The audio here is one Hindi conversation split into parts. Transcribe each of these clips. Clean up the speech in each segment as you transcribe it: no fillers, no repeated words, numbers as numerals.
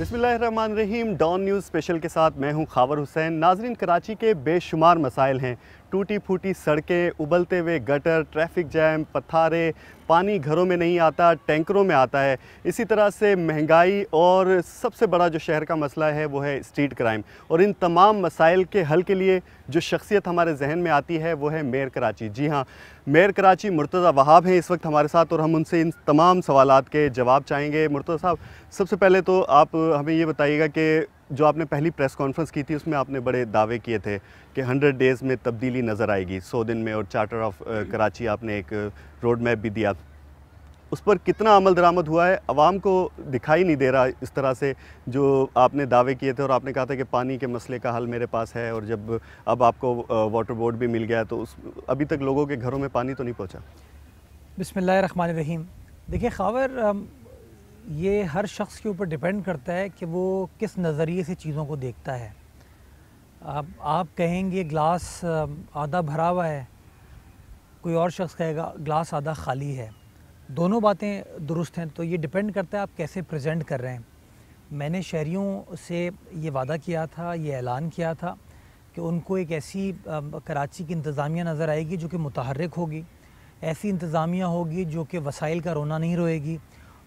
बिस्मिल्लाहिर्रहमानिर्रहीम। डॉन न्यूज़ स्पेशल के साथ मैं हूं खावर हुसैन। नाजरीन, कराची के बेशुमार मसाइल हैं। टूटी फूटी सड़कें, उबलते हुए गटर, ट्रैफिक जैम, पथारे, पानी घरों में नहीं आता, टैंकरों में आता है। इसी तरह से महंगाई और सबसे बड़ा जो शहर का मसला है वो है स्ट्रीट क्राइम। और इन तमाम मसाइल के हल के लिए जो शख्सियत हमारे जहन में आती है वो है मेयर कराची। जी हाँ, मेयर कराची मुर्तज़ा वहाब हैं इस वक्त हमारे साथ और हम उनसे इन तमाम सवालात के जवाब चाहेंगे। मुर्तज़ा साहब, सबसे पहले तो आप हमें ये बताइएगा कि जो आपने पहली प्रेस कॉन्फ्रेंस की थी उसमें आपने बड़े दावे किए थे कि 100 डेज़ में तब्दीली नज़र आएगी, 100 दिन में, और चार्टर ऑफ कराची आपने एक रोड मैप भी दिया। उस पर कितना अमल दरामद हुआ है? आवाम को दिखाई नहीं दे रहा इस तरह से जो आपने दावे किए थे। और आपने कहा था कि पानी के मसले का हल मेरे पास है, और जब अब आपको वाटर बोर्ड भी मिल गया तो उस अभी तक लोगों के घरों में पानी तो नहीं पहुँचा। बिस्मिल्लाहिर्रहमानिर्रहीम। देखिए खावर, ये हर शख्स के ऊपर डिपेंड करता है कि वो किस नज़रिए से चीज़ों को देखता है। अब आप कहेंगे ग्लास आधा भरा हुआ है, कोई और शख्स कहेगा ग्लास आधा खाली है। दोनों बातें दुरुस्त हैं, तो ये डिपेंड करता है आप कैसे प्रेजेंट कर रहे हैं। मैंने शहरियों से ये वादा किया था, ये ऐलान किया था कि उनको एक ऐसी कराची की इंतज़ामिया नज़र आएगी जो कि मुतहर्रिक होगी, ऐसी इंतज़ामिया होगी जो कि वसाइल का रोना नहीं रोएगी,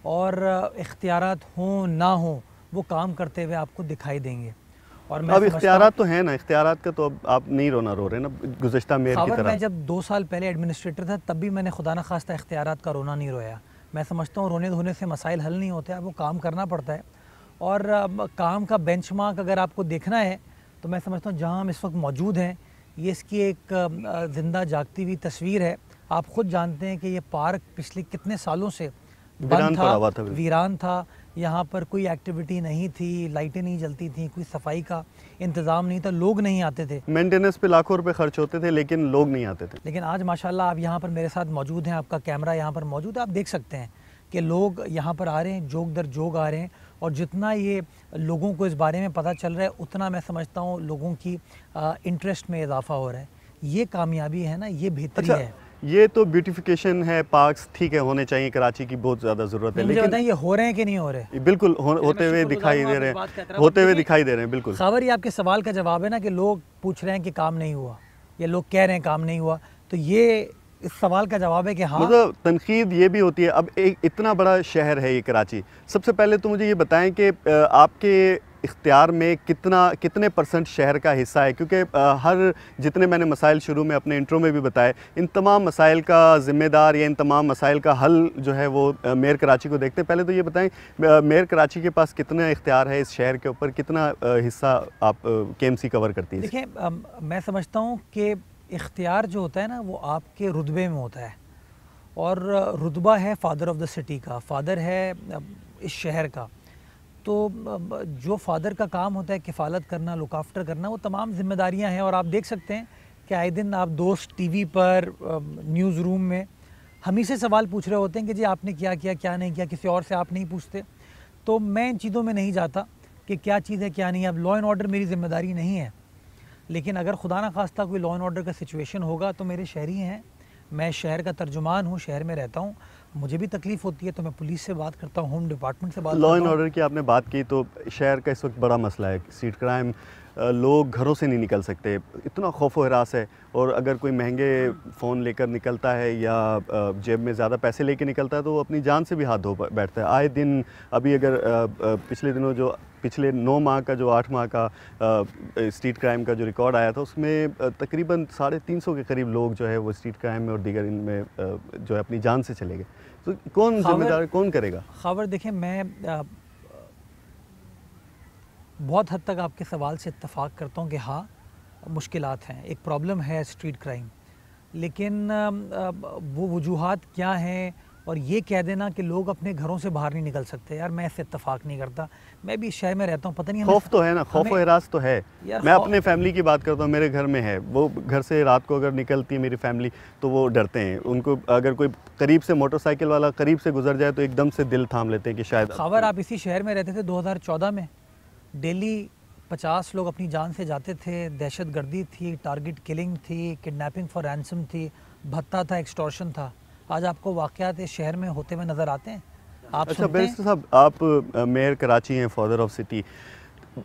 और इख्तियारात हों ना हों वो काम करते हुए आपको दिखाई देंगे। और मैं अब इख्तियारात तो हैं ना, इख्तियारात का तो अब आप नहीं रोना रो रहे ना गुज़श्ता मेयर की तरह। मैं जब 2 साल पहले एडमिनिस्ट्रेटर था तब भी मैंने खुदा न खास्ता इख्तियारात का रोना नहीं रोया। मैं समझता हूँ रोने धोने से मसाइल हल नहीं होते, आपको काम करना पड़ता है। और काम का बेंचमार्क अगर आपको देखना है तो मैं समझता हूँ जहाँ हम इस वक्त मौजूद हैं ये इसकी एक ज़िंदा जागती हुई तस्वीर है। आप ख़ुद जानते हैं कि ये पार्क पिछले कितने सालों से बंद था, वीरान था। यहाँ पर कोई एक्टिविटी नहीं थी, लाइटें नहीं जलती थी, कोई सफाई का इंतज़ाम नहीं था, लोग नहीं आते थे। मेंटेनेंस पे लाखों रुपए खर्च होते थे लेकिन लोग नहीं आते थे। लेकिन आज माशाल्लाह आप यहाँ पर मेरे साथ मौजूद हैं, आपका कैमरा यहाँ पर मौजूद है, आप देख सकते हैं कि लोग यहाँ पर आ रहे हैं, जोग दर जोग आ रहे हैं। और जितना ये लोगों को इस बारे में पता चल रहा है उतना मैं समझता हूँ लोगों की इंटरेस्ट में इजाफा हो रहा है। ये कामयाबी है ना, ये बेहतरी है। ये तो ब्यूटिफिकेशन है, पार्क्स ठीक है होने चाहिए, कराची की बहुत ज़्यादा ज़रूरत है। लेकिन ये हो रहे हैं कि नहीं हो रहे? बिल्कुल होते हुए दिखाई दे रहे हैं, होते हुए दिखाई दे रहे हैं। बिल्कुल खबर, ये आपके सवाल का जवाब है ना कि लोग पूछ रहे हैं कि काम नहीं हुआ, या लोग कह रहे हैं काम नहीं हुआ, तो ये इस सवाल का जवाब है कि हाँ। मतलब तनकीद ये भी होती है। अब एक इतना बड़ा शहर है ये कराची, सबसे पहले तो मुझे ये बताएं कि आपके इख्तियार में कितने परसेंट शहर का हिस्सा है? क्योंकि हर जितने मैंने मसाइल शुरू में अपने इंट्रो में भी बताए, इन तमाम मसाइल का ज़िम्मेदार या इन तमाम मसाइल का हल जो है वो मेयर कराची को देखते हैं। पहले तो ये बताएं मेयर कराची के पास कितना इख्तियार है इस शहर के ऊपर, कितना हिस्सा आप KMC कवर करती है? देखिए, मैं समझता हूँ कि इख्तियार जो होता है ना वो आपके रुतबे में होता है, और रुतबा है फादर ऑफ द सिटी का, फादर है इस शहर का। तो जो फादर का काम होता है किफ़ालत करना, लुक आफ्टर करना, वो तमाम जिम्मेदारियां हैं। और आप देख सकते हैं कि आए दिन आप दोस्त टीवी पर, न्यूज़ रूम में हम ही से सवाल पूछ रहे होते हैं कि जी आपने क्या किया, क्या नहीं किया, किसी और से आप नहीं पूछते। तो मैं इन चीज़ों में नहीं जाता कि क्या चीज़ है क्या नहीं है। अब लॉ एंड ऑर्डर मेरी ज़िम्मेदारी नहीं है, लेकिन अगर खुदा ना खास्ता कोई लॉ एंड ऑर्डर का सिचुएशन होगा तो मेरे शहरी हैं, मैं शहर का तर्जुमान हूँ, शहर में रहता हूँ, मुझे भी तकलीफ़ होती है तो मैं पुलिस से बात करता हूँ, होम डिपार्टमेंट से बात करता हूँ। लॉ एंड ऑर्डर की आपने बात की तो शहर का इस वक्त बड़ा मसला है स्ट्रीट क्राइम। लोग घरों से नहीं निकल सकते, इतना खौफ व हरास है। और अगर कोई महंगे फ़ोन लेकर निकलता है या जेब में ज़्यादा पैसे लेकर निकलता है तो वो अपनी जान से भी हाथ धो बैठता है। आए दिन अभी अगर पिछले दिनों जो पिछले 9 माह का जो 8 माह का स्ट्रीट क्राइम का जो रिकॉर्ड आया था उसमें तकरीबन 350 के करीब लोग जो है वो स्ट्रीट क्राइम में और दीगर इनमें जो है अपनी जान से चले गए। तो कौन जिम्मेदार, कौन करेगा? खबर देखें, मैं बहुत हद तक आपके सवाल से इत्तफ़ाक़ करता हूँ कि हाँ मुश्किलात हैं, एक प्रॉब्लम है स्ट्रीट क्राइम, लेकिन वो वजूहात क्या हैं और ये कह देना कि लोग अपने घरों से बाहर नहीं निकल सकते, यार मैं इससे इत्तफ़ाक़ नहीं करता। मैं भी इस शहर में रहता हूँ, पता नहीं खौफ तो है ना, खौफ व हिरास तो है। मैं अपने फैमिली की बात करता हूँ, मेरे घर में है, वो घर से रात को अगर निकलती है मेरी फैमिली तो वो डरते हैं। उनको अगर कोई करीब से मोटरसाइकिल वाला करीब से गुजर जाए तो एकदम से दिल थाम लेते हैं कि शायद। खबर, आप इसी शहर में रहते थे 2014 में, डेली 50 लोग अपनी जान से जाते थे, दहशत गर्दी थी, टारगेट किलिंग थी, किडनैपिंग फॉर रैंसम थी, भत्ता था, एक्सटॉर्शन था। आज आपको वाक़यात इस शहर में होते हुए नज़र आते हैं? आप अच्छा सुनते हैं। बैरिस्टर साहब, आप मेयर कराची हैं, फादर ऑफ सिटी।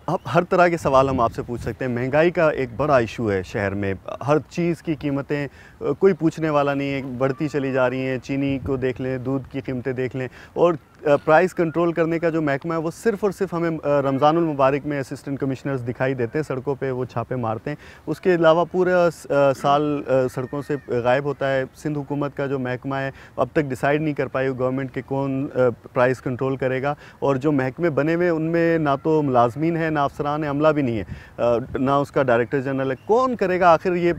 अब हर तरह के सवाल हम आपसे पूछ सकते हैं। महंगाई का एक बड़ा इशू है शहर में, हर चीज़ की कीमतें कोई पूछने वाला नहीं है, बढ़ती चली जा रही हैं। चीनी को देख लें, दूध की कीमतें देख लें, और प्राइस कंट्रोल करने का जो महकमा है वो सिर्फ़ और सिर्फ हमें रमज़ानुल मुबारक में असिस्टेंट कमिश्नर्स दिखाई देते हैं, सड़कों पे वो छापे मारते हैं। उसके अलावा पूरा साल सड़कों से गायब होता है। सिंध हुकूमत का जो महकमा है अब तक डिसाइड नहीं कर पाई गवर्नमेंट के कौन प्राइस कंट्रोल करेगा, और जो महकमे बने हुए उनमें ना तो मुलाजमीन है, ना अफसरान अमला भी नहीं है, ना उसका डायरेक्टर जनरल है। कौन करेगा आखिर ये?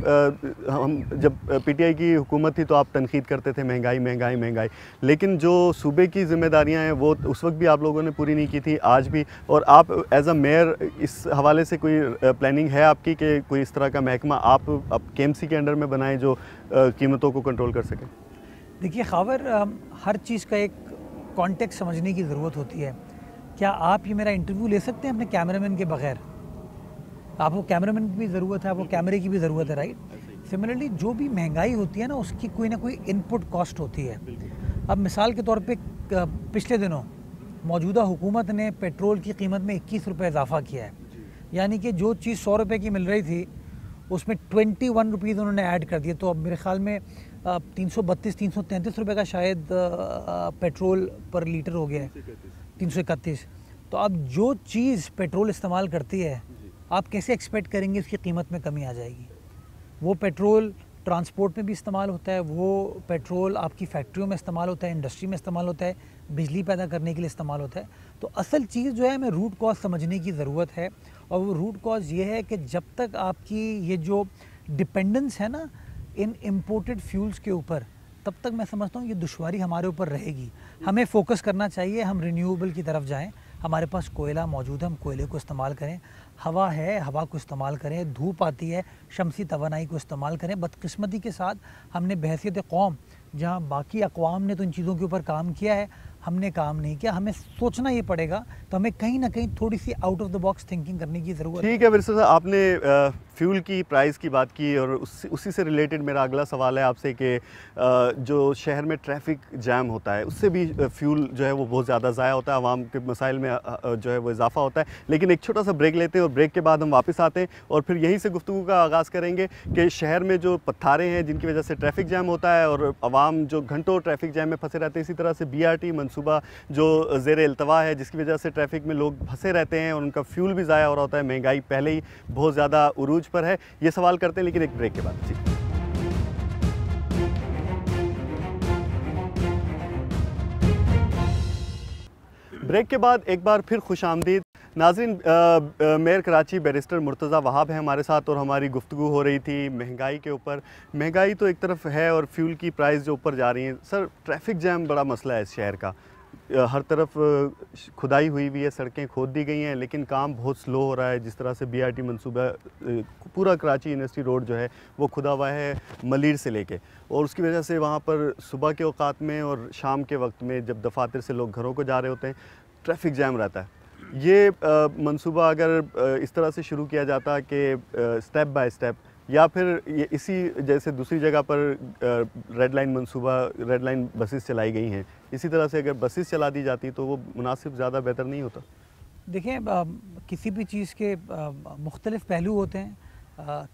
हम जब PTI की हुकूमत थी तो आप तनकीद करते थे महंगाई महंगाई महंगाई, लेकिन जो सूबे की जिम्मेदारियां हैं वो उस वक्त भी आप लोगों ने पूरी नहीं की थी, आज भी। और आप एज अ मेयर इस हवाले से कोई प्लानिंग है आपकी कि कोई इस तरह का महकमा आप KMC के अंडर में बनाएं जो कीमतों को कंट्रोल कर सके? देखिए खावर, हर चीज़ का एक कॉन्टेक्स्ट समझने की ज़रूरत होती है। क्या आप ये मेरा इंटरव्यू ले सकते हैं अपने कैमरामैन के बगैर? आपको कैमरामैन की भी ज़रूरत है, आपको कैमरे की भी ज़रूरत है, राइट? सिमिलरली जो भी महंगाई होती है ना, उसकी कोई ना कोई इनपुट कॉस्ट होती है। अब मिसाल के तौर पे पिछले दिनों मौजूदा हुकूमत ने पेट्रोल की कीमत में 21 रुपये इजाफा किया है, यानी कि जो चीज़ 100 रुपये की मिल रही थी उसमें 21 रुपीज़ उन्होंने ऐड कर दिए। तो अब मेरे ख्याल में 332-333 रुपये का शायद पेट्रोल पर लीटर हो गया है, 331। तो अब जो चीज़ पेट्रोल इस्तेमाल करती है, आप कैसे एक्सपेक्ट करेंगे उसकी कीमत में कमी आ जाएगी? वो पेट्रोल ट्रांसपोर्ट में भी इस्तेमाल होता है, वो पेट्रोल आपकी फैक्ट्रियों में इस्तेमाल होता है, इंडस्ट्री में इस्तेमाल होता है, बिजली पैदा करने के लिए इस्तेमाल होता है। तो असल चीज़ जो है, हमें रूट कॉज समझने की ज़रूरत है, और वो रूट कॉज ये है कि जब तक आपकी ये जो डिपेंडेंस है ना इन इम्पोर्टेड फ्यूल्स के ऊपर, तब तक मैं समझता हूँ ये दुश्वारी हमारे ऊपर रहेगी। हमें फोकस करना चाहिए, हम रिन्यूएबल की तरफ जाएं। हमारे पास कोयला मौजूद है, हम कोयले को इस्तेमाल करें। हवा है, हवा को इस्तेमाल करें। धूप आती है, शमसी तवानाई को इस्तेमाल करें। बदकिस्मती के साथ हमने बहैसियत कौम, जहाँ बाकी अक़वाम ने तो इन चीज़ों के ऊपर काम किया है, हमने काम नहीं किया। हमें सोचना ये पड़ेगा, तो हमें कहीं ना कहीं थोड़ी सी out of the box thinking करने की ज़रूरत है। ठीक है बैरिस्टर साहब, आपने फ्यूल की प्राइस की बात की, और उसी से रिलेटेड मेरा अगला सवाल है आपसे कि जो शहर में ट्रैफिक जैम होता है उससे भी फ्यूल जो है वो बहुत ज़्यादा ज़ाया होता है, आवाम के मसाइल में जो है वो इजाफा होता है। लेकिन एक छोटा सा ब्रेक लेते हैं, और ब्रेक के बाद हम वापस आते हैं और फिर यहीं से गुफ्तगू का आगाज़ करेंगे कि शहर में जो पत्थारे हैं जिनकी वजह से ट्रैफिक जैम होता है और आवाम जो घंटों ट्रैफिक जैम में फंसे रहते हैं, इसी तरह से BRT मनसूबा जो ज़ेर इल्तवा है जिसकी वजह से ट्रैफिक में लोग फंसे रहते हैं और उनका फ्यूल भी ज़ाया हो रहा होता है, महंगाई पहले ही बहुत ज़्यादा उरूज पर है। ये सवाल करते हैं, लेकिन एक ब्रेक के बाद। जी, ब्रेक के बाद एक बार फिर खुश आमदीद नाज़रीन। मेयर कराची बैरिस्टर मुर्तज़ा वहाब है हमारे साथ, और हमारी गुफ्तगू हो रही थी महंगाई के ऊपर। महंगाई तो एक तरफ है और फ्यूल की प्राइस जो ऊपर जा रही है। सर, ट्रैफिक जैम बड़ा मसला है इस शहर का। हर तरफ खुदाई हुई हुई है, सड़कें खोद दी गई हैं, लेकिन काम बहुत स्लो हो रहा है। जिस तरह से BRT मनसूबा, पूरा कराची यूनिवर्सिटी रोड जो है वो खुदा हुआ है मलीर से लेके, और उसकी वजह से वहाँ पर सुबह के औकात में और शाम के वक्त में जब दफातर से लोग घरों को जा रहे होते हैं, ट्रैफिक जैम रहता है। ये मंसूबा अगर इस तरह से शुरू किया जाता कि स्टेप बाय स्टेप, या फिर ये इसी जैसे दूसरी जगह पर रेड लाइन मंसूबा, रेड लाइन बसेस चलाई गई हैं, इसी तरह से अगर बसेस चला दी जाती तो वो मुनासिब ज़्यादा बेहतर नहीं होता? देखिए, किसी भी चीज़ के मुख्तलिफ पहलू होते हैं।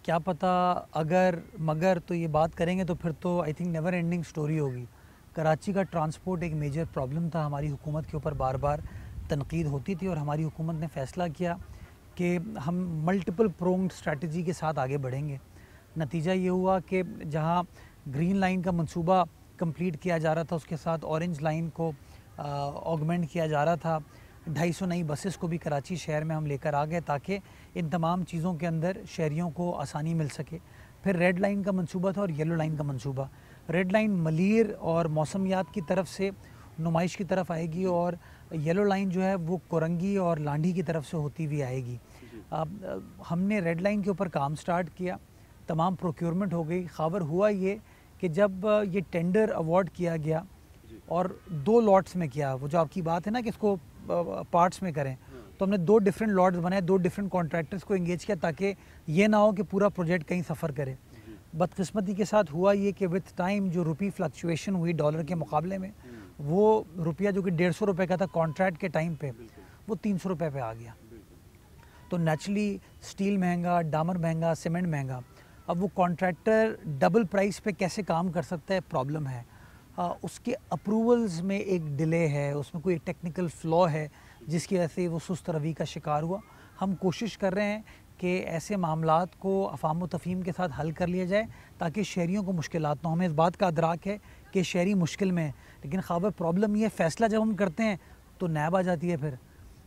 क्या पता अगर मगर तो ये बात करेंगे तो फिर तो I think never ending story होगी। कराची का ट्रांसपोर्ट एक मेजर प्रॉब्लम था, हमारी हुकूमत के ऊपर बार बार तनकीद होती थी, और हमारी हुकूमत ने फ़ैसला किया कि हम मल्टीपल प्रोंग्ड स्ट्रैटेजी के साथ आगे बढ़ेंगे। नतीजा ये हुआ कि जहाँ ग्रीन लाइन का मंसूबा कंप्लीट किया जा रहा था, उसके साथ ऑरेंज लाइन को ऑगमेंट किया जा रहा था। 250 नई बसेस को भी कराची शहर में हम लेकर आ गए ताकि इन तमाम चीज़ों के अंदर शहरियों को आसानी मिल सके। फिर रेड लाइन का मंसूबा था और येलो लाइन का मंसूबा। रेड लाइन मलीर और मौसमियात की तरफ से नुमाइश की तरफ आएगी, और येलो लाइन जो है वो कोरंगी और लांडी की तरफ से होती हुई आएगी। हमने रेड लाइन के ऊपर काम स्टार्ट किया, तमाम प्रोक्योरमेंट हो गई। खबर हुआ ये कि जब ये टेंडर अवार्ड किया गया और 2 लॉट्स में किया, वो जो आपकी बात है ना कि इसको पार्ट्स में करें, तो हमने 2 डिफरेंट लॉट्स बनाए, 2 डिफरेंट कॉन्ट्रैक्टर्स को एंगेज किया ताकि ये ना हो कि पूरा प्रोजेक्ट कहीं सफ़र करे। बदकिस्मती के साथ हुआ ये कि विद टाइम जो रुपी फ्लक्चुएशन हुई डॉलर के मुकाबले में, वो रुपया जो कि 150 रुपये का था कॉन्ट्रैक्ट के टाइम पे, वो 300 रुपये पे आ गया। तो नेचुरली स्टील महंगा, डामर महंगा, सीमेंट महंगा। अब वो कॉन्ट्रैक्टर डबल प्राइस पे कैसे काम कर सकता है, प्रॉब्लम है। उसके अप्रूवल्स में एक डिले है, उसमें कोई टेक्निकल फ्लॉ है जिसकी वजह से वो सुस्त रवि का शिकार हुआ। हम कोशिश कर रहे हैं कि ऐसे मामलात को अफ़ाम व तफ़हीम के साथ हल कर लिया जाए ताकि शहरियों को मुश्किलात ना हो। हमें इस बात का अदराक है कि शहरी मुश्किल में है, लेकिन ख़ाबर प्रॉब्लम ये फ़ैसला जब हम करते हैं तो नैब आ जाती है फिर,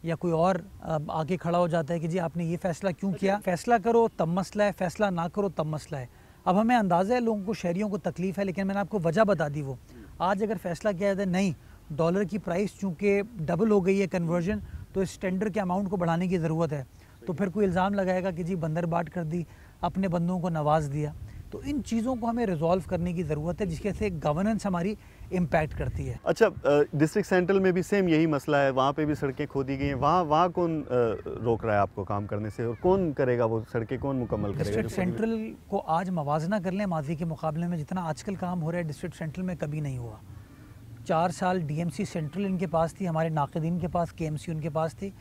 या कोई और आगे खड़ा हो जाता है कि जी आपने ये फ़ैसला क्यों किया। फ़ैसला करो तब मसला है, फ़ैसला ना करो तब मसला है। अब हमें अंदाज़ा है लोगों को, शहरियों को तकलीफ़ है, लेकिन मैंने आपको वजह बता दी। वो आज अगर फ़ैसला किया जाए नहीं, डॉलर की प्राइस चूँकि डबल हो गई है कन्वर्जन, तो इस टेंडर के अमाउंट को बढ़ाने की ज़रूरत है। तो फिर कोई इल्ज़ाम लगाएगा कि जी बंदरबाट कर दी, अपने बंदों को नवाज दिया। तो इन चीज़ों को हमें रिजॉल्व करने की ज़रूरत है जिसके से गवर्नेंस हमारी इम्पैक्ट करती है। अच्छा, डिस्ट्रिक्ट सेंट्रल में भी सेम यही मसला है, वहाँ पे भी सड़कें खोदी गई हैं। वहाँ कौन रोक रहा है आपको काम करने से, और कौन करेगा वो सड़कें, कौन मुकम्मल करेगा? डिस्ट्रिक्ट सेंट्रल को आज मवाजना कर लें माजी के मुकाबले में, जितना आजकल काम हो रहा है डिस्ट्रिक्ट सेंट्रल में कभी नहीं हुआ। 4 साल DMC सेंट्रल इनके पास थी, हमारे नाक़दीन के पास KMC उनके पास थी।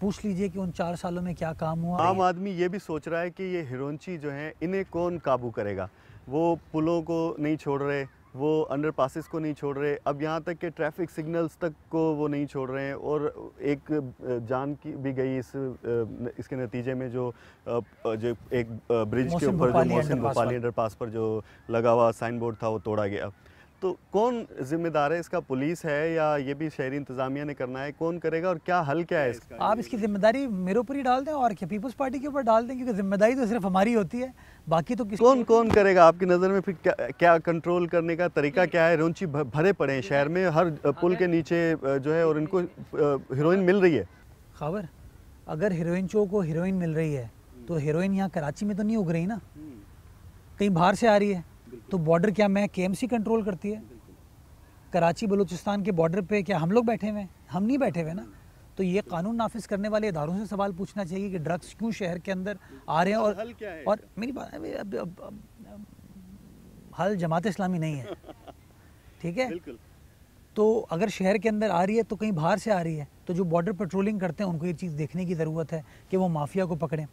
पूछ लीजिए कि उन 4 सालों में क्या काम हुआ। आम आदमी ये भी सोच रहा है कि ये हिरोइनची जो हैं इन्हें कौन काबू करेगा। वो पुलों को नहीं छोड़ रहे, वो अंडरपासेस को नहीं छोड़ रहे, अब यहाँ तक कि ट्रैफिक सिग्नल्स तक को वो नहीं छोड़ रहे हैं। और एक जान की भी गई इसके नतीजे में, जो एक ब्रिज के ऊपर जो मोहसिन भोपाली अंडरपास पर जो लगा हुआ साइन बोर्ड था वो तोड़ा गया। तो कौन जिम्मेदार है इसका, पुलिस है या ये भी शहरी इंतजामिया ने करना है? कौन करेगा और क्या हल क्या है इसका? आप इसकी जिम्मेदारी मेरे ऊपर ही डाल दें और क्या पीपल्स पार्टी के ऊपर डाल दें, क्योंकि जिम्मेदारी तो सिर्फ हमारी होती है, बाकी तो किसी कौन करेगा आपकी नज़र में? फिर क्या कंट्रोल करने का तरीका क्या है? हिरोइनची भरे पड़े हैं शहर में, हर पुल के नीचे जो है, और इनको हीरोइन मिल रही है। खबर, अगर हीरोइनचों को हीरोइन मिल रही है तो हीरोइन यहाँ कराची में तो नहीं उग रही ना, कहीं बाहर से आ रही है। तो बॉर्डर क्या मैं KMC कंट्रोल करती है? कराची बलूचिस्तान के बॉर्डर पे क्या हम लोग बैठे हुए हैं? हम नहीं बैठे हुए ना। तो ये कानून नाफिज करने वाले इदारों से सवाल पूछना चाहिए कि ड्रग्स क्यों शहर के अंदर आ रहे हैं। और मेरी बात हल जमात इस्लामी नहीं है, ठीक है? तो अगर शहर के अंदर आ रही है तो कहीं बाहर से आ रही है। तो जो बॉर्डर पेट्रोलिंग करते हैं उनको ये चीज़ देखने की ज़रूरत है कि वो माफिया को पकड़ें।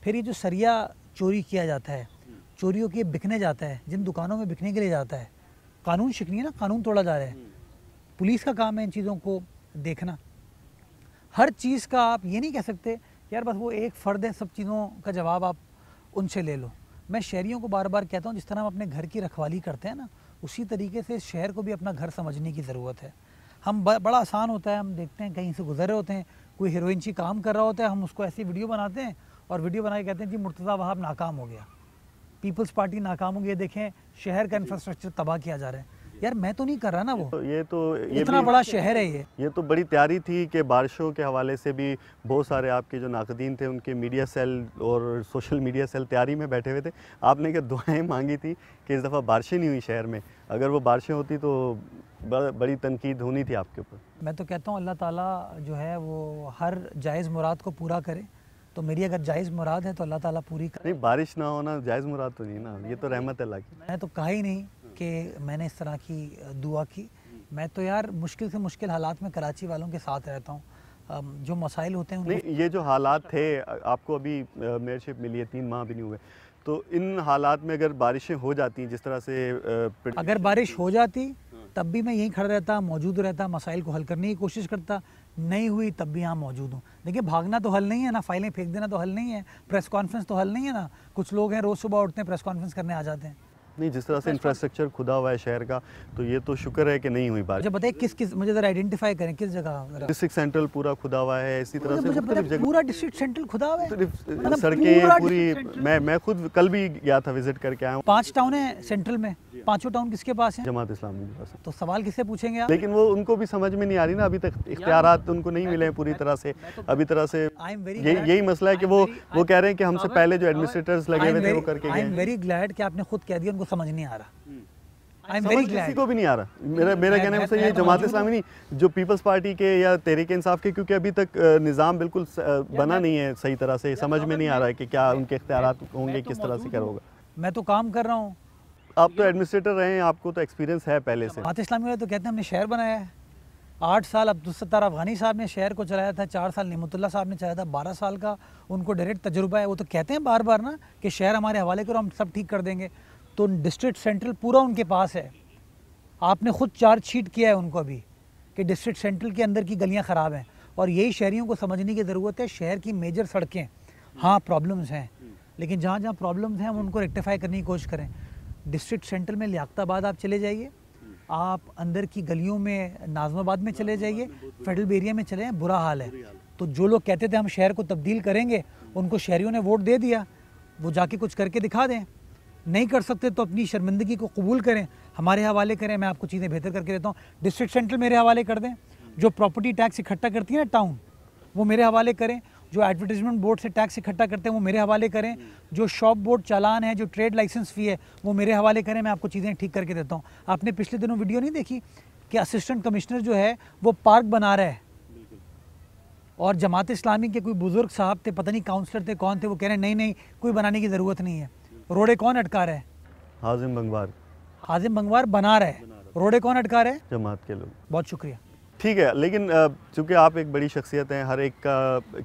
फिर ये जो सरिया चोरी किया जाता है, चोरियों के बिकने जाता है, जिन दुकानों में बिकने के लिए जाता है, कानून शिकनी है ना, कानून तोड़ा जा रहा है। पुलिस का काम है इन चीज़ों को देखना। हर चीज़ का आप ये नहीं कह सकते यार बस वो एक फ़र्द है, सब चीज़ों का जवाब आप उनसे ले लो। मैं शहरियों को बार बार कहता हूँ, जिस तरह हम अपने घर की रखवाली करते हैं ना, उसी तरीके से शहर को भी अपना घर समझने की ज़रूरत है। हम बड़ा आसान होता है, हम देखते हैं कहीं से गुजर रहे होते हैं, कोई हीरोइनची काम कर रहा होता है, हम उसको ऐसी वीडियो बनाते हैं और वीडियो बना के कहते हैं जी मुर्तज़ा वहाब नाकाम हो गया, पीपल्स पार्टी नाकाम हो गई, देखें शहर का इंफ्रास्ट्रक्चर तबाह किया जा रहा है। यार मैं तो नहीं कर रहा ना, वो ये इतना बड़ा शहर है। ये तो बड़ी तैयारी थी कि बारिशों के हवाले से भी बहुत सारे आपके जो नाक़दीन थे उनके मीडिया सेल और सोशल मीडिया सेल तैयारी में बैठे हुए थे। आपने क्या दुआएं मांगी थी कि इस दफ़ा बारिशें नहीं हुई शहर में, अगर वो बारिशें होती तो बड़ी तनकीद होनी थी आपके ऊपर। मैं तो कहता हूँ अल्लाह ताला जो है वो हर जायज़ मुराद को पूरा करे। तो मेरी अगर जायज़ मुराद है तो अल्लाह ताला पूरी करे। नहीं, बारिश ना होना जायज़ मुराद तो नहीं ना, ये तो रहमत अल्लाह की। मैंने तो कहा ही नहीं कि मैंने इस तरह की दुआ की। मैं तो यार मुश्किल से मुश्किल हालात में कराची वालों के साथ रहता हूँ। जो मसाइल होते हैं नहीं, ये जो हालात थे, आपको अभी मेयरशिप मिली है, 3 माह भी नहीं हुए, तो इन हालात में अगर बारिशें हो जाती जिस तरह से अगर बारिश हो जाती तब भी मैं यहीं खड़ा रहता, मौजूद रहता, मसाइल को हल करने की कोशिश करता। नहीं हुई तब भी यहाँ मौजूद हूँ। देखिए भागना तो हल नहीं है ना, फाइलें फेंक देना तो हल नहीं है, प्रेस कॉन्फ्रेंस तो हल नहीं है ना। कुछ लोग हैं रोज़ सुबह उठते हैं प्रेस कॉन्फ्रेंस करने आ जाते हैं। नहीं, जिस तरह से इंफ्रास्ट्रक्चर खुदा हुआ है शहर का, तो ये तो शुक्र है कि नहीं हुई बारिश। मुझे बताइए किस मुझे ज़रा आइडेंटिफाई करें किस जगह। डिस्ट्रिक्ट सेंट्रल पूरा खुदा हुआ है, इसी तरह से पूरा डिस्ट्रिक्ट सेंट्रल खुदा हुआ है, सड़कें पूरी। मैं खुद कल भी गया था, विजिट करके आया हूँ। 5 टाउन है सेंट्रल में, 5 टाउन किसके पास है? जमात इस्लामी के पास। तो सवाल किससे पूछेंगे आप? लेकिन वो उनको भी समझ में नहीं आ रही ना, अभी तक इख्तियारात उनको नहीं मिले हैं पूरी तरह से। अभी तरह से यही मसला है कि वो कह रहे हैं कि हमसे पहले जो एडमिनिस्ट्रेटर्स लगे हुए थे वो करके गए। आई एम वेरी ग्लैड कि आपने खुद कह दिया उनको समझ नहीं आ रहा। I am very glad. किसी को भी नहीं आ रहा। मेरा कहने में से ये जमात इस्लामी नहीं, जो पीपल्स पार्टी के या तहरीक इंसाफ के, क्योंकि अभी तक निज़ाम बिल्कुल बना नहीं है सही तरह से, समझ में नहीं आ रहा है कि क्या उनके इख्तियारात होंगे, किस तरह से क्या होगा। मैं तो काम कर रहा हूँ। आप तो एडमिनिस्ट्रेटर रहे हैं, आपको तो एक्सपीरियंस है पहले से। जमात इस्लामी वाले तो कहते हैं हमने शहर बनाया है। 8 साल अब्दुलसत्तार अफगानी साहब ने शहर को चलाया था, 4 साल निमतुल्लाह साहब ने चलाया था, 12 साल का उनको डायरेक्ट तजुर्बा है। वो तो कहते हैं बार बार ना कि शहर हमारे हवाले करो, हम सब ठीक कर देंगे। तो डिस्ट्रिक्ट सेंट्रल पूरा उनके पास है। आपने खुद चार्जशीट किया है उनको अभी कि डिस्ट्रिक्ट सेंट्रल के अंदर की गलियाँ ख़राब हैं। और यही शहरियों को समझने की ज़रूरत है। शहर की मेजर सड़कें हाँ प्रॉब्लम्स हैं, लेकिन जहाँ जहाँ प्रॉब्लम्स हैं हम उनको रेक्टिफाई करने की कोशिश करें। डिस्ट्रिक्ट सेंट्रल में लियाकताबाद आप चले जाइए, आप अंदर की गलियों में नाज़माबाद में चले जाइए, फेडरल एरिया में चले जाएँ, बुरा हाल है। तो जो लोग कहते थे हम शहर को तब्दील करेंगे, उनको शहरियों ने वोट दे दिया, वो जाके कुछ करके दिखा दें। नहीं कर सकते तो अपनी शर्मिंदगी को कबूल करें, हमारे हवाले करें, मैं आपको चीज़ें बेहतर करके देता हूँ। डिस्ट्रिक्ट सेंट्रल मेरे हवाले कर दें, जो प्रॉपर्टी टैक्स इकट्ठा करती है ना टाउन, वो मेरे हवाले करें, जो एडवर्टाइजमेंट बोर्ड से टैक्स इकट्ठा करते हैं वो मेरे हवाले करें, जो शॉप बोर्ड चालान है, जो ट्रेड लाइसेंस फ़ी है वो मेरे हवाले करें, मैं आपको चीज़ें ठीक करके देता हूँ। आपने पिछले दिनों वीडियो नहीं देखी कि असिस्टेंट कमिश्नर जो है वो पार्क बना रहा है, और जमात इस्लामी के कोई बुज़ुर्ग साहब थे, पता नहीं काउंसलर थे कौन थे, वो कह रहे हैं नहीं नहीं कोई बनाने की ज़रूरत नहीं है। रोडे कौन अटका रहा है? हाजिम बंगवार। हाजिम बंगवार बना रहा है, रोडे कौन अटका रहा है? जमात के लोग। बहुत शुक्रिया। ठीक है, लेकिन चूंकि आप एक बड़ी शख्सियत हैं, हर एक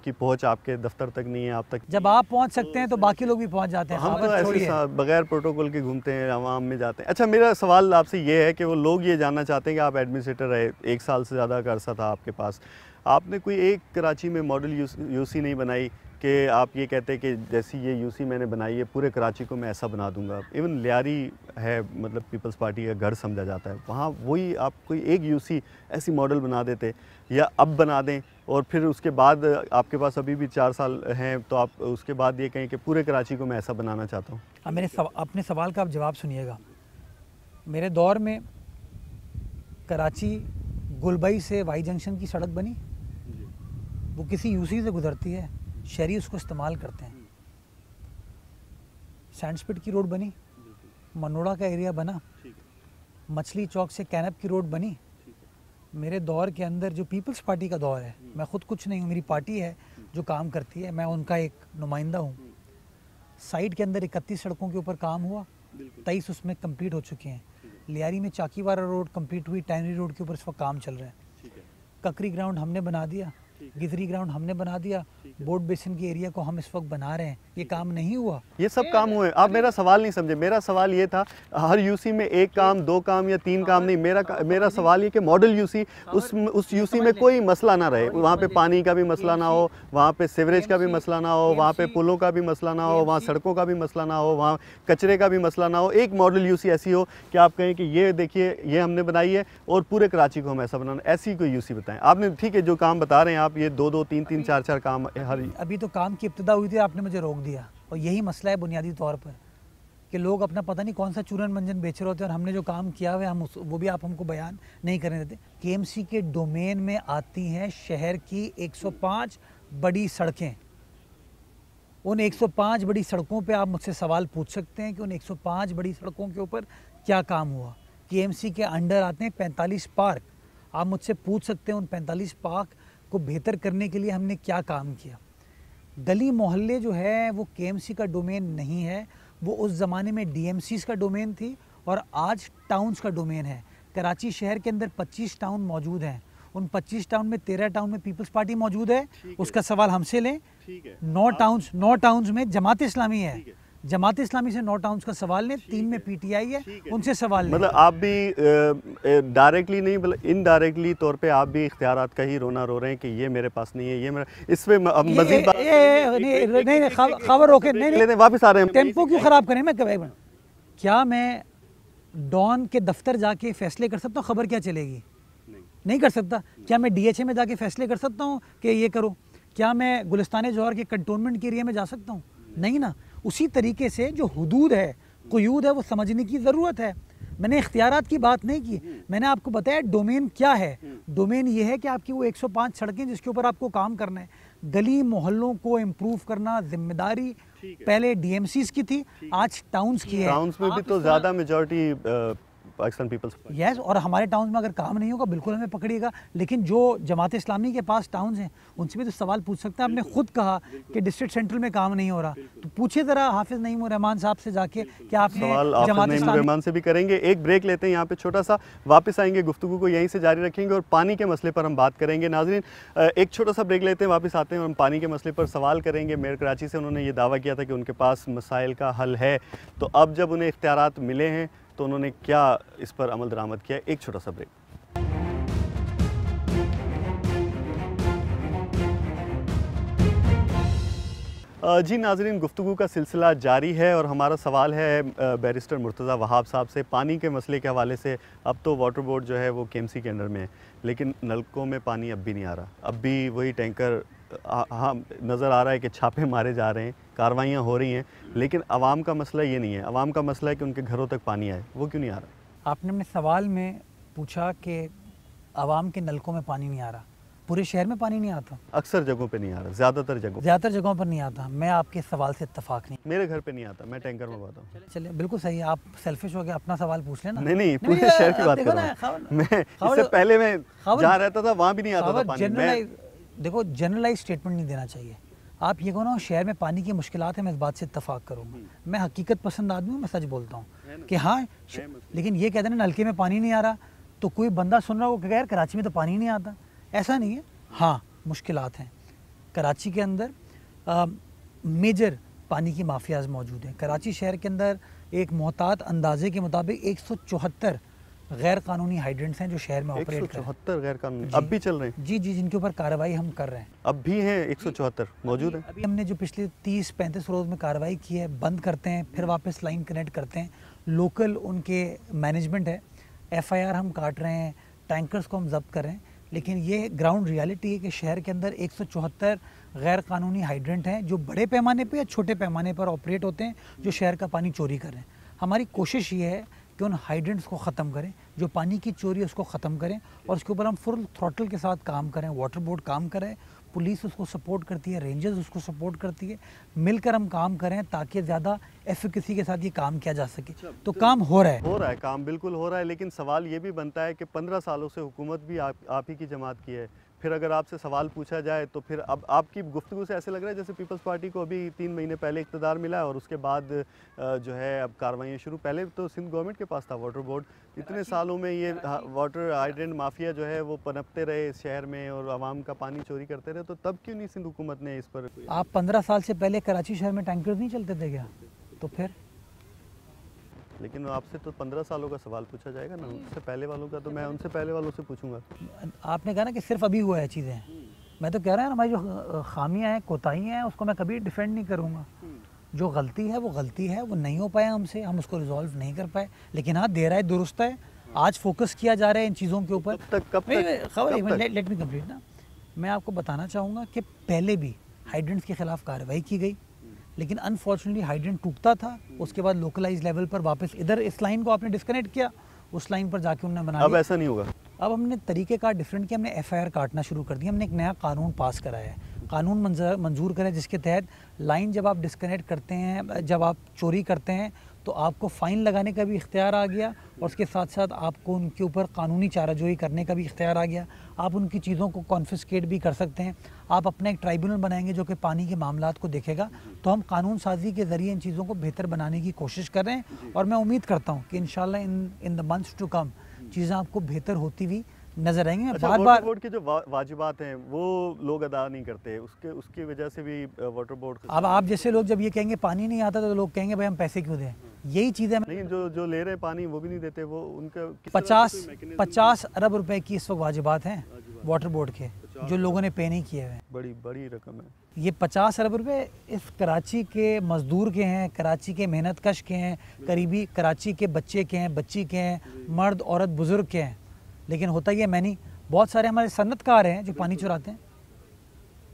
की पहुंच आपके दफ्तर तक नहीं है, आप तक जब आप पहुंच सकते हैं तो बाकी लोग भी पहुंच जाते हैं। हम तो ऐसे बगैर प्रोटोकॉल के घूमते हैं, आवाम में जाते हैं। अच्छा, मेरा सवाल आपसे ये है कि वो लोग ये जानना चाहते हैं कि आप एडमिनिस्ट्रेटर रहे, 1 साल से ज़्यादा का अरसा था आपके पास, आपने कोई एक कराची में मॉडल यूसी नहीं बनाई कि आप ये कहते हैं कि जैसी ये यूसी मैंने बनाई है पूरे कराची को मैं ऐसा बना दूंगा। इवन लियारी है, मतलब पीपल्स पार्टी का घर समझा जाता है, वहाँ वही आप कोई एक यूसी ऐसी मॉडल बना देते या अब बना दें, और फिर उसके बाद आपके पास अभी भी 4 साल हैं, तो आप उसके बाद ये कहें कि पूरे कराची को मैं ऐसा बनाना चाहता हूँ। अपने सवाल का आप जवाब सुनिएगा। मेरे दौर में कराची गुलबई से वाई जंक्शन की सड़क बनी, वो किसी यूसी से गुजरती है, शहरी उसको इस्तेमाल करते हैं। सैंडस्पिट की रोड बनी, मनोड़ा का एरिया बना, मछली चौक से कैनप की रोड बनी। मेरे दौर के अंदर जो पीपल्स पार्टी का दौर है, मैं खुद कुछ नहीं हूँ, मेरी पार्टी है जो काम करती है, मैं उनका एक नुमाइंदा हूँ। साइड के अंदर 31 सड़कों के ऊपर काम हुआ, 23 उसमें कंप्लीट हो चुके हैं। लियारी में चाकीवारा रोड कंप्लीट हुई, टैनरी रोड के ऊपर इस वक्त काम चल रहा है। ककरी ग्राउंड हमने बना दिया, गिजरी ग्राउंड हमने बना दिया, बोर्ड बेसिन की एरिया को हम इस वक्त बना रहे हैं। ये काम नहीं हुआ, ये सब काम हुए। आप मेरा सवाल नहीं समझे। मेरा सवाल ये था हर यूसी में 1 काम 2 काम या 3 काम नहीं, मेरा सवाल ये कि मॉडल यूसी उस यूसी में कोई मसला ना रहे, वहाँ पे पानी का भी मसला ना हो, वहाँ पे सीवरेज का भी मसला ना हो, वहाँ पे पुलों का भी मसला ना हो, वहाँ सड़कों का भी मसला ना हो, वहाँ कचरे का भी मसला ना हो। एक मॉडल यूसी ऐसी हो कि आप कहें कि ये देखिए ये हमने बनाई है और पूरे कराची को हम ऐसा बनाना, ऐसी कोई यूसी बताएं। आपने ठीक है जो काम बता रहे हैं आप, ये 2-2 3-3 4-4 काम हर अभी तो काम की इब्तिदा हुई थी, आपने मुझे रोक दिया। और यही मसला है बुनियादी तौर पर कि लोग अपना पता नहीं कौन सा चूरन मंजन बेच रहे होते हैं, और हमने जो काम किया हुआ है हम वो भी आप हमको बयान नहीं करने देते। केएमसी के डोमेन में आती हैं शहर की 105 बड़ी सड़कें। उन 105 बड़ी सड़कों पे आप मुझसे सवाल पूछ सकते हैं कि उन 105 बड़ी सड़कों के ऊपर क्या काम हुआ। केएमसी के अंडर आते हैं 45 पार्क। आप मुझसे पूछ सकते हैं उन 45 पार्क को बेहतर करने के लिए हमने क्या काम किया। गली मोहल्ले जो है वो केएमसी का डोमेन नहीं है, वो उस ज़माने में डीएमसीज़ का डोमेन थी और आज टाउन्स का डोमेन है। कराची शहर के अंदर 25 टाउन मौजूद हैं, उन 25 टाउन में 13 टाउन में पीपल्स पार्टी मौजूद है। उसका सवाल हमसे लें। 9 टाउन्स में जमात इस्लामी है, जमात इस्लामी से 9 टाउन्स का सवाल लें, 3 में पीटीआई है, उनसे सवाल लें। मतलब आप भी डायरेक्टली नहीं मतलब इनडायरेक्टली तौर पे आप भी इख्तियारात का ही रोना रो रहे हैं कि ये मेरे पास नहीं है, ये मेरा, इसमें मजीद नहीं खबर रोके, नहीं वापस आ रहे हैं। टेम्पो क्यों ख़राब करें? मैं क्या मैं डॉन के दफ्तर जाके फैसले कर सकता हूँ खबर क्या चलेगी? नहीं कर सकता। क्या मैं डीएचए में जाके फैसले कर सकता हूँ कि ये करो? क्या मैं गुलिस्तान जौहर के कंटोनमेंट के एरिया में जा सकता हूँ? नहीं ना। उसी तरीके से जो हुदूद है, क़ुयूद है, वो समझने की ज़रूरत है। मैंने इख्तियारात की बात नहीं की, मैंने आपको बताया डोमेन क्या है। डोमेन ये है कि आपकी वो 105 सड़कें जिसके ऊपर आपको काम करना है। गली मोहल्लों को इम्प्रूव करना जिम्मेदारी पहले डीएमसीज़ की थी, आज टाउन्स की है। टाउन्स में भी तो ज़्यादा मेजॉरिटी पाकिस्तान पीपल्स। यस, और हमारे टाउन में अगर काम नहीं होगा बिल्कुल हमें पकड़िएगा, लेकिन जो जमात इस्लामी के पास टाउन्स हैं उनसे भी तो सवाल पूछ सकते हैं। आपने खुद कहा कि डिस्ट्रिक्ट सेंट्रल में काम नहीं हो रहा, तो पूछिए ज़रा हाफिज़ नईम रहमान साहब से जाके कि आपने सवाल हाफिज़ नईम रहमान से भी करेंगे। एक ब्रेक लेते हैं यहाँ पे छोटा सा, वापस आएंगे, गुफ्तगू को यहीं से जारी रखेंगे और पानी के मसले पर हम बात करेंगे। नाज़रीन एक छोटा सा ब्रेक लेते हैं, वापस आते हैं और हम पानी के मसले पर सवाल करेंगे। मेयर कराची से उन्होंने ये दावा किया था कि उनके पास मसाइल का हल है, तो अब जब उन्हें इख्तियारात मिले हैं तो उन्होंने क्या इस पर अमल दरामद किया। एक छोटा सा ब्रेक। जी नाज़रीन, गुफ्तगू का सिलसिला जारी है और हमारा सवाल है बैरिस्टर मुर्तज़ा वहाब साहब से पानी के मसले के हवाले से। अब तो वाटर बोर्ड जो है वो केएमसी के अंडर में है, लेकिन नलकों में पानी अब भी नहीं आ रहा। अब भी वही टैंकर हाँ नज़र आ रहा है कि छापे मारे जा रहे हैं, कार्रवाइयाँ हो रही हैं, लेकिन आवाम का मसला ये नहीं है। आवाम का मसला है कि उनके घरों तक पानी आए, वो क्यों नहीं आ रहा। आपने अपने सवाल में पूछा कि आवाम के नलकों में पानी नहीं आ रहा, पूरे शहर में पानी नहीं आता। अक्सर जगहों पे नहीं आ रहा, ज़्यादातर जगहों पर नहीं आता। मैं आपके सवाल से इत्तफाक नहीं, मेरे घर पे नहीं आता, मैं टैंकर मंगवाता हूँ। चलिए बिल्कुल सही है, आप सेल्फिश हो गए, अपना सवाल पूछ लेना। नहीं, पूरे शहर की बात कर रहा हूँ मैं। इससे पहले मैं जहाँ रहता था वहाँ भी नहीं आता था पानी। देखो जनरलाइज स्टेटमेंट नहीं देना चाहिए। आप ये कहो ना शहर में पानी की मुश्किलात है, मैं इस बात से इत्तफाक करूँगा। मैं हकीकत पसंद आदमी हूँ, मैं सच बोलता हूँ कि हाँ, लेकिन ये कहते हैं नलके में पानी नहीं आ रहा तो कोई बंदा सुन रहा हो कि यार कराची में तो पानी नहीं आता, ऐसा नहीं है। हाँ मुश्किलात हैं कराची के अंदर, मेजर पानी की माफियाज मौजूद हैं। कराची शहर के अंदर एक मोहतात अंदाजे के मुताबिक 174 गैर कानूनी हाइड्रेंट्स हैं जो शहर में ऑपरेट कर रहे हैं। 174 गैर कानूनी अब भी चल रहे हैं? जी, जिनके ऊपर कार्रवाई हम कर रहे हैं। अब भी हैं 174 मौजूद हैं? अभी हमने जो पिछले 30-35 रोज़ में कार्रवाई की है, बंद करते हैं फिर वापस लाइन कनेक्ट करते हैं। लोकल उनके मैनेजमेंट है, FIR हम काट रहे हैं, टैंकर्स को हम जब्त कर रहे हैं, लेकिन ये ग्राउंड रियलिटी है कि शहर के अंदर 174 गैर कानूनी हाइड्रेंट हैं जो बड़े पैमाने पे या छोटे पैमाने पर ऑपरेट होते हैं, जो शहर का पानी चोरी कर रहे हैं। हमारी कोशिश ये है कि उन हाइड्रेंट्स को ख़त्म करें, जो पानी की चोरी है उसको ख़त्म करें और उसके ऊपर हम फुल थ्रॉटल के साथ काम करें। वाटर बोर्ड काम करे, पुलिस उसको सपोर्ट करती है, रेंजर्स उसको सपोर्ट करती है, मिलकर हम काम करें ताकि ज़्यादा एफिकेसी के साथ ये काम किया जा सके। तो काम हो रहा है काम बिल्कुल हो रहा है, लेकिन सवाल ये भी बनता है कि 15 सालों से हुकूमत भी आप ही की जमात की है। फिर अगर आपसे सवाल पूछा जाए तो फिर अब आपकी गुफ्तगू से ऐसे लग रहा है जैसे पीपल्स पार्टी को अभी 3 महीने पहले इक़्तिदार मिला है और उसके बाद जो है अब कार्रवाइयाँ शुरू। पहले तो सिंध गवर्नमेंट के पास था वाटर बोर्ड, इतने सालों में ये वाटर हाइड्रेंट माफिया जो है वो पनपते रहे इस शहर में और आवाम का पानी चोरी करते रहे, तो तब क्यों नहीं सिंध हुकूमत ने इस पर। आप 15 साल से पहले कराची शहर में टैंकर नहीं चलते थे क्या? तो फिर लेकिन आपसे तो 15 सालों का सवाल पूछा जाएगा ना, उनसे पहले वालों का तो मैं उनसे पहले वालों से पूछूंगा। आपने कहा ना कि सिर्फ अभी हुआ है चीज़ें, मैं तो कह रहा है हमारी जो खामियां हैं, कोताहियां हैं, उसको मैं कभी डिफेंड नहीं करूंगा। जो गलती है वो गलती है, वो नहीं हो पाया हमसे, हम उसको रिजॉल्व नहीं कर पाए, लेकिन हाँ दे रहा है, दुरुस्त है। आज फोकस किया जा रहा है इन चीज़ों के ऊपर। लेट मी कंप्लीट ना। मैं आपको बताना चाहूँगा कि पहले भी हाइड्रेंट्स के खिलाफ कार्रवाई की गई, लेकिन अनफॉर्चुनेटली हाइड्रेंट टूटता था, उसके बाद लोकलाइज लेवल पर वापस इधर इस लाइन को आपने डिस्कनेक्ट किया, उस लाइन पर जाके उन्होंने बना। अब ऐसा नहीं होगा। अब हमने तरीक़ेकार डिफरेंट किया, हमने FIR काटना शुरू कर दिया, हमने एक नया कानून पास कराया है, कानून मंजूर करा जिसके तहत लाइन जब आप डिस्कनेक्ट करते हैं, जब आप चोरी करते हैं तो आपको फ़ाइन लगाने का भी इख्तियार आ गया और उसके साथ साथ आपको उनके ऊपर कानूनी चाराजोई करने का भी इख्तियार आ गया। आप उनकी चीज़ों को कॉन्फिस्केट भी कर सकते हैं। आप अपना एक ट्राइब्यूनल बनाएंगे जो कि पानी के मामलात को देखेगा। तो हम कानून साजी के ज़रिए इन चीज़ों को बेहतर बनाने की कोशिश कर रहे हैं और मैं उम्मीद करता हूँ कि इंशाल्लाह in the months to come चीज़ें आपको बेहतर होती हुई नजर आएंगे। वाटर बोर्ड के जो वाजिबात हैं वो लोग अदा नहीं करते, उसकी वजह से भी वाटर बोर्ड। अब आप जैसे लोग जब ये कहेंगे पानी नहीं आता तो लोग कहेंगे भाई हम पैसे क्यों दें, यही चीज़ है। लेकिन जो ले रहे हैं पानी वो भी नहीं देते, वो उनका 50 अरब रुपए की इस वक्त वाजिबात हैं वाटर बोर्ड के, जो लोगों ने पे नहीं किए हुए। बड़ी रकम है ये 50 अरब रुपए इस कराची के मजदूर के हैं, कराची के मेहनत कश के हैं, करीबी कराची के बच्चे के हैं, बच्ची के हैं, मर्द औरत बुजुर्ग के हैं। लेकिन होता ये मैं नहीं, बहुत सारे हमारे सन्नतकार हैं जो पानी चुराते हैं।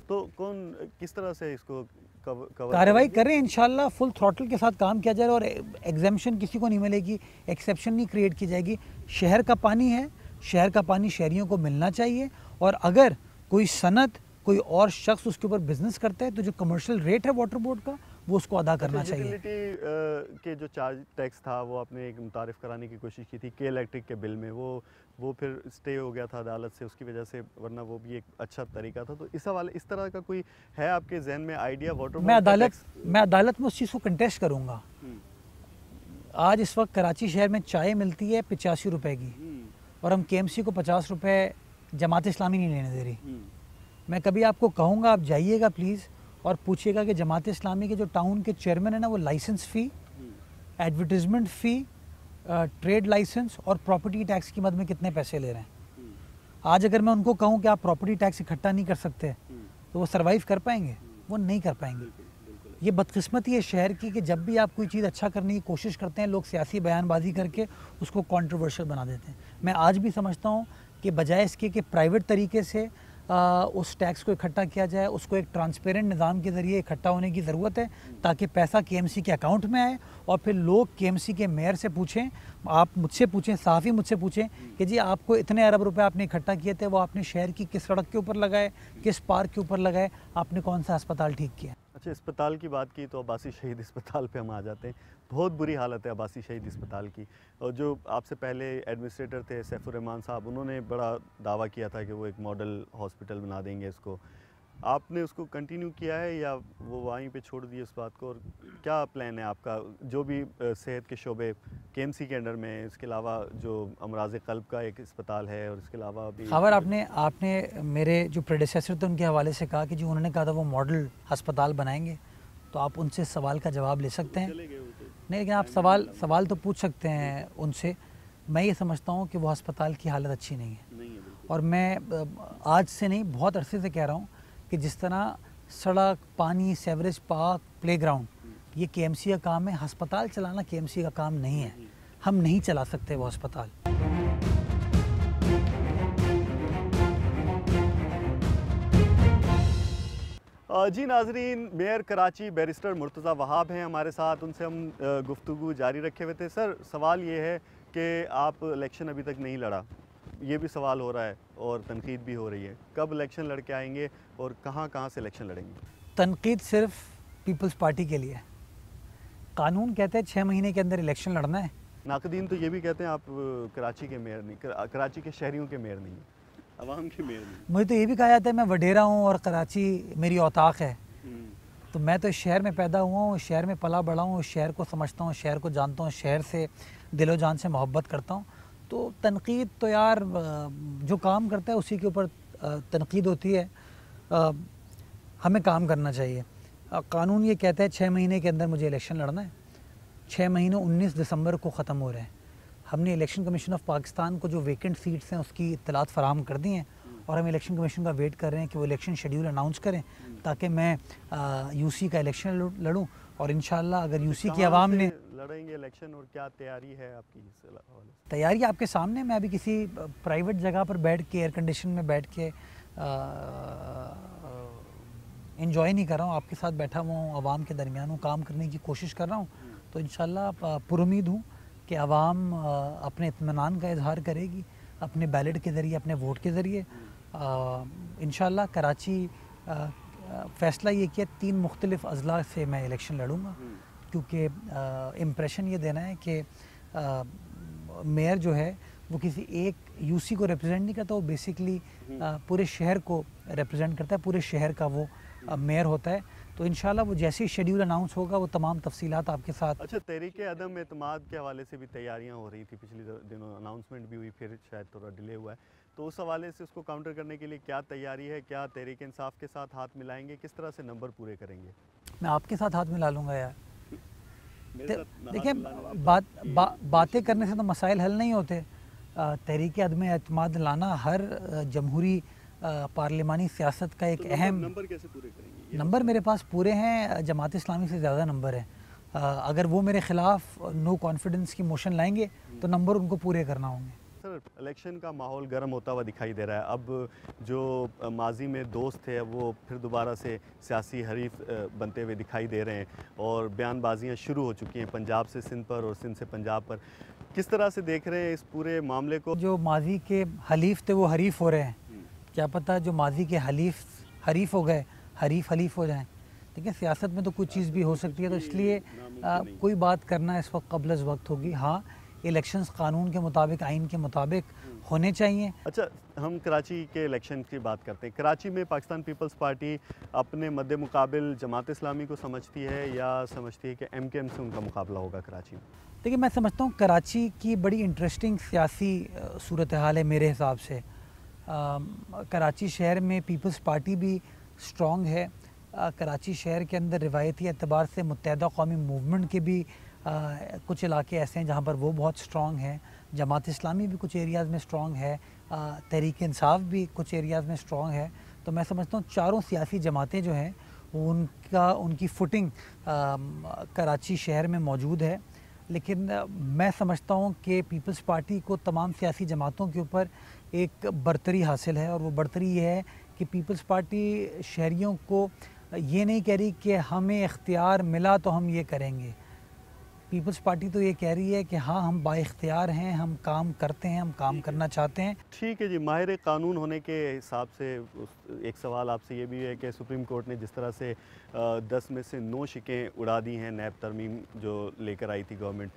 तो कौन किस तरह से इसको कार्रवाई कर रहे हैं? इंशाल्लाह फुल थ्रॉटल के साथ काम किया जाएगा और एग्जेम्पशन किसी को नहीं मिलेगी, एक्सेप्शन नहीं क्रिएट की जाएगी। शहर का पानी है, शहर का पानी शहरियों को मिलना चाहिए और अगर कोई सनत कोई और शख्स उसके ऊपर बिजनेस करता है तो जो कमर्शियल रेट है वाटर बोर्ड का वो उसको अदा करना चाहिए। यूटिलिटी के जो चार्ज टैक्स था वो आपने एक मुतारिफ कराने की कोशिश की थी के इलेक्ट्रिक के बिल में, वो फिर स्टे हो गया था अदालत से, उसकी वजह से, वरना वो भी एक अच्छा तरीका था। तो इस तरह का कोई है आपके जहन में आइडिया वाटर मैं अदालत में उस चीज़ को कंटेस्ट करूँगा। आज इस वक्त कराची शहर में चाय मिलती है 85 रुपए की और हम KMC को 50 रुपए जमात इस्लामी नहीं लेने दे रही। मैं कभी आपको कहूँगा आप जाइएगा प्लीज़ और पूछिएगा कि जमात इस्लामी के जो टाउन के चेयरमैन है ना, वो लाइसेंस फ़ी, एडवर्टीज़मेंट फ़ी, ट्रेड लाइसेंस और प्रॉपर्टी टैक्स की मद में कितने पैसे ले रहे हैं। आज अगर मैं उनको कहूँ कि आप प्रॉपर्टी टैक्स इकट्ठा नहीं कर सकते तो वो सर्वाइव कर पाएंगे? वो नहीं कर पाएंगे। ये बदकिस्मती है शहर की कि जब भी आप कोई चीज़ अच्छा करने की कोशिश करते हैं, लोग सियासी बयानबाजी करके उसको कंट्रोवर्शियल बना देते हैं। मैं आज भी समझता हूँ कि बजाय इसके कि प्राइवेट तरीके से उस टैक्स को इकट्ठा किया जाए, उसको एक ट्रांसपेरेंट निज़ाम के ज़रिए इकट्ठा होने की ज़रूरत है ताकि पैसा KMC के अकाउंट में आए और फिर लोग KMC के मेयर से पूछें, आप मुझसे पूछें, सहाफ़ी मुझसे पूछें कि जी आपको इतने अरब रुपए आपने इकट्ठा किए थे, वो आपने शहर की किस सड़क के ऊपर लगाए, किस पार्क के ऊपर लगाए, आपने कौन सा अस्पताल ठीक किया। अच्छा, अस्पताल की बात की तो अब्बासी शहीद अस्पताल पे हम आ जाते हैं। बहुत बुरी हालत है अब्बासी शहीद अस्पताल की, और जो आपसे पहले एडमिनिस्ट्रेटर थे सैफुर रहमान साहब, उन्होंने बड़ा दावा किया था कि वो एक मॉडल हॉस्पिटल बना देंगे इसको। आपने उसको कंटिन्यू किया है या वो वहीं पे छोड़ दिए उस बात को, और क्या प्लान है आपका जो भी सेहत के शोबे KMC के अंडर में, इसके अलावा जो अमराज क़ल्ब का एक अस्पताल है, और इसके अलावा भी खबर आपने मेरे जो प्रेडिसेसर थे उनके हवाले से कहा कि जी उन्होंने कहा था वो मॉडल अस्पताल बनाएंगे, तो आप उनसे सवाल का जवाब ले सकते हैं। नहीं, लेकिन आप सवाल तो पूछ सकते हैं उनसे। मैं ये समझता हूँ कि वो अस्पताल की हालत अच्छी नहीं है, और मैं आज से नहीं बहुत अरसे से कह रहा हूँ कि जिस तरह सड़क, पानी, सेवरेज, पार्क, प्लेग्राउंड ये KMC का काम है, अस्पताल चलाना KMC का काम नहीं है। हम नहीं चला सकते वो अस्पताल। जी नाजरीन, मेयर कराची बैरिस्टर मुर्तज़ा वहाब हैं हमारे साथ, उनसे हम गुफ्तगू जारी रखे हुए थे। सर, सवाल ये है कि आप इलेक्शन अभी तक नहीं लड़ा, ये भी सवाल हो रहा है और तनकीद भी हो रही है, कब इलेक्शन लड़के आएंगे और कहाँ से इलेक्शन लड़ेंगे? तनकीद सिर्फ पीपल्स पार्टी के लिए। कानून कहते हैं 6 महीने के अंदर इलेक्शन लड़ना है। नाकदीन तो ये भी कहते हैं आप कराची के मेयर नहीं, कराची के शहरियों के मेयर नहीं, अवाम के मेयर नहीं। मुझे तो ये भी कहा जाता है मैं वडेरा हूँ और कराची मेरी औताक है। तो मैं तो इस शहर में पैदा हुआ हूँ, शहर में पला बढ़ा हूँ, शहर को समझता हूँ, शहर को जानता हूँ, शहर से दिलो जान से मोहब्बत करता हूँ। तो तनकीद तो यार जो काम करता है उसी के ऊपर तनकीद होती है। हमें काम करना चाहिए। कानून ये कहता है 6 महीने के अंदर मुझे इलेक्शन लड़ना है। 6 महीने 19 दिसंबर को ख़त्म हो रहे हैं। हमने इलेक्शन कमीशन ऑफ पाकिस्तान को जो वेकेंट सीट्स हैं उसकी इत्तलात फराहम कर दी हैं, और हम इलेक्शन कमीशन का वेट कर रहे हैं कि वो इलेक्शन शेड्यूल अनाउंस करें ताकि मैं UC का इलेक्शन लड़ूं। और इंशाल्लाह अगर UC की आवाम ने लड़ेंगे इलेक्शन, और क्या तैयारी है आपकी? तैयारी आपके सामने। मैं अभी किसी प्राइवेट जगह पर बैठ के, एयर कंडीशन में बैठ के इंजॉय नहीं कर रहा हूँ, आपके साथ बैठा हुआ हूँ, आवाम के दरमियान हूँ, काम करने की कोशिश कर रहा हूँ। तो इंशाल्लाह पुरुमीद हूँ कि आवाम अपने इत्मीनान का इजहार करेगी अपने बैलेट के ज़रिए, अपने वोट के ज़रिए। इंशाल्लाह कराची फ़ैसला ये किया 3 मुख्तलिफ़ अज़ला से मैं इलेक्शन लड़ूँगा, क्योंकि इम्प्रेशन ये देना है कि मेयर जो है वो किसी एक UC को रिप्रेजेंट नहीं करता, वो बेसिकली पूरे शहर को रिप्रेजेंट करता है, पूरे शहर का वो मेयर होता है। तो इंशाल्लाह वो जैसे ही शेड्यूल अनाउंस होगा वो तमाम तफसीलात आपके साथ। अच्छा, तहरीक अदम एतमाद के हवाले से भी तैयारियां हो रही थी, पिछले दिनों अनाउंसमेंट भी हुई, फिर शायद थोड़ा डिले हुआ है, तो उस हवाले से उसको काउंटर करने के लिए क्या तैयारी है? क्या तहरीक इंसाफ के साथ हाथ मिलाएंगे? किस तरह से नंबर पूरे करेंगे? मैं आपके साथ हाथ मिला लूँगा यार। देखिए, बातें करने से तो मसाइल हल नहीं होते। तहरीक अदम एतमाद लाना हर जमहूरी पार्लिमानी सियासत का एक अहम। नंबर कैसे पूरे करेंगे? नंबर मेरे पास पूरे हैं, जमात इस्लामी से ज़्यादा नंबर हैं। अगर वो मेरे ख़िलाफ़ नो कॉन्फिडेंस की मोशन लाएंगे तो नंबर उनको पूरे करना होंगे। सर, इलेक्शन का माहौल गर्म होता हुआ दिखाई दे रहा है। अब जो माजी में दोस्त थे वो फिर दोबारा से सियासी हरीफ बनते हुए दिखाई दे रहे हैं, और बयानबाजियाँ शुरू हो चुकी हैं पंजाब से सिंध पर और सिंध से पंजाब पर। किस तरह से देख रहे हैं इस पूरे मामले को? जो माजी के हलीफ थे वो हरीफ हो रहे हैं, क्या पता जो माजी के हरीफ हो गए हरीफ हो जाएं। देखिए सियासत में तो कुछ चीज़ भी हो सकती है, तो इसलिए कोई बात करना इस वक्त कब्ल अज़ वक्त होगी। हाँ, इलेक्शंस कानून के मुताबिक, आइन के मुताबिक होने चाहिए। अच्छा, हम कराची के इलेक्शन की बात करते हैं। कराची में पाकिस्तान पीपल्स पार्टी अपने मद्दे मुकाबिल जमात इस्लामी को समझती है या समझती है कि एमकेएम से उनका मुकाबला होगा कराची में? देखिए मैं समझता हूँ कराची की बड़ी इंटरेस्टिंग सियासी सूरत हाल है मेरे हिसाब से। कराची शहर में पीपल्स पार्टी भी स्ट्रॉन्ग है। कराची शहर के अंदर रिवायती एतबार से मुत्तहदा कौमी मूवमेंट के भी कुछ इलाके ऐसे हैं जहाँ पर वो बहुत स्ट्रॉन्ग हैं। जमात इस्लामी भी कुछ एरियाज़ में स्ट्रॉन्ग है, तहरीक इंसाफ भी कुछ एरियाज़ में स्ट्रॉन्ग है। तो मैं समझता हूँ चारों सियासी जमातें जो हैं उनकी फुटिंग कराची शहर में मौजूद है। लेकिन मैं समझता हूँ कि पीपल्स पार्टी को तमाम सियासी जमातों के ऊपर एक बरतरी हासिल है, और वो बरतरी ये है कि पीपल्स पार्टी शहरियों को ये नहीं कह रही कि हमें इख्तियार मिला तो हम ये करेंगे। पीपल्स पार्टी तो ये कह रही है कि हाँ, हम बाइख्तियार हैं, हम काम करते हैं, हम काम करना चाहते हैं। ठीक है जी, माहिर कानून होने के हिसाब से एक सवाल आपसे ये भी है कि सुप्रीम कोर्ट ने जिस तरह से 10 में से 9 शिकें उड़ा दी हैं नैब तरमीम जो लेकर आई थी गवर्नमेंट,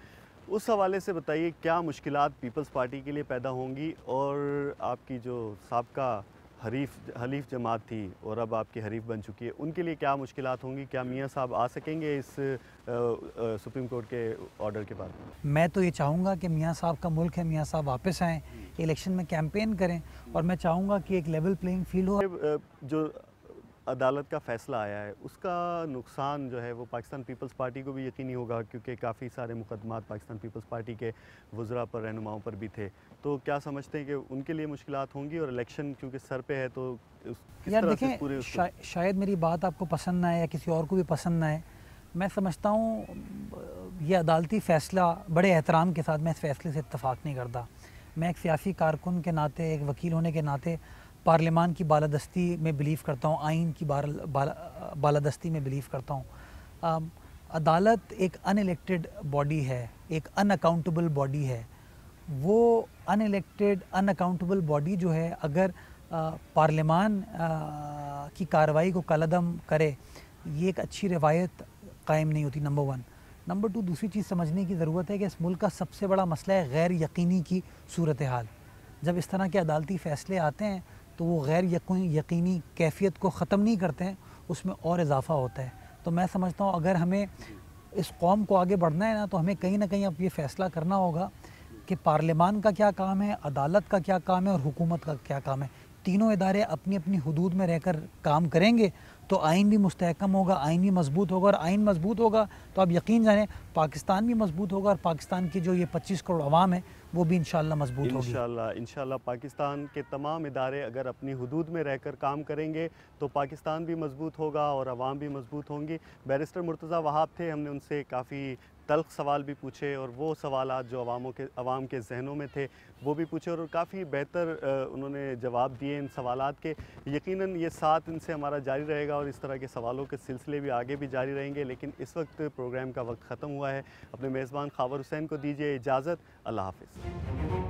उस हवाले से बताइए क्या मुश्किलात पीपल्स पार्टी के लिए पैदा होंगी, और आपकी जो साबका हलीफ जमात थी और अब आपकी हरीफ बन चुकी है, उनके लिए क्या मुश्किलात होंगी? क्या मियाँ साहब आ सकेंगे इस सुप्रीम कोर्ट के ऑर्डर के बाद? मैं तो ये चाहूँगा कि मियाँ साहब का मुल्क है, मियाँ साहब वापस आएँ, इलेक्शन में कैंपेन करें, और मैं चाहूँगा कि एक लेवल प्लेइंग फील्ड हो। जो अदालत का फ़ैसला आया है उसका नुकसान जो है वो पाकिस्तान पीपल्स पार्टी को भी यकीनी होगा, क्योंकि काफ़ी सारे मुकदमात पाकिस्तान पीपल्स पार्टी के वज़रा पर, रहनुमाओं पर भी थे। तो क्या समझते हैं कि उनके लिए मुश्किलात होंगी, और इलेक्शन क्योंकि सर पे है तो किस यार तरह से देखें, पूरे शायद मेरी बात आपको पसंद ना आए या किसी और को भी पसंद ना आए। मैं समझता हूँ ये अदालती फ़ैसला बड़े एहतराम के साथ, मैं इस फ़ैसले से इत्तफ़ाक़ नहीं करता। मैं एक सियासी कारकुन के नाते, एक वकील होने के नाते पार्लियामान की बालादस्ती में बिलीव करता हूँ, आइन की बालादस्ती में बिलीव करता हूँ। अदालत एक अनइलेक्टेड बॉडी है, एक अनअकाउंटेबल बॉडी है। वो अनइलेक्टेड अनअकाउंटेबल बॉडी जो है, अगर पार्लियामान की कार्रवाई को कलअदम करे, ये एक अच्छी रवायत कायम नहीं होती, नंबर 1। नंबर 2, दूसरी चीज़ समझने की ज़रूरत है कि इस मुल्क का सबसे बड़ा मसला है गैर यकीनी की सूरत हाल। जब इस तरह के अदालती फ़ैसले आते हैं तो वो गैर यकीनी कैफियत को ख़त्म नहीं करते हैं, उसमें और इजाफ़ा होता है। तो मैं समझता हूँ अगर हमें इस कौम को आगे बढ़ना है ना, तो हमें कहीं ना कहीं अब ये फ़ैसला करना होगा कि पार्लियामान का क्या काम है, अदालत का क्या काम है और हुकूमत का क्या काम है। तीनों इदारे अपनी अपनी हदूद में रहकर काम करेंगे तो आइन भी मुस्तहकम होगा, आइन भी मजबूत होगा, और आइन मजबूत होगा तो आप यकीन जानें पाकिस्तान भी मजबूत होगा, और पाकिस्तान की जो ये 25 करोड़ आवाम है वो भी इंशाल्लाह मजबूत होगी। इंशाल्लाह पाकिस्तान के तमाम इदारे अगर अपनी हदूद में रहकर काम करेंगे तो पाकिस्तान भी मजबूत होगा और आवाम भी मजबूत होंगी। बैरिस्टर मुर्तज़ा वहाब थे, हमने उनसे काफ़ी तल्ख सवाल भी पूछे, और वो सवालात जो आवाम के जहनों में थे वो भी पूछे, और काफ़ी बेहतर उन्होंने जवाब दिए इन सवालात के। यकीनन ये साथ इनसे हमारा जारी रहेगा और इस तरह के सवालों के सिलसिले भी आगे भी जारी रहेंगे। लेकिन इस वक्त प्रोग्राम का वक्त ख़त्म हुआ है। अपने मेज़बान खावर हुसैन को दीजिए इजाज़त। अल्लाह हाफ़िज़।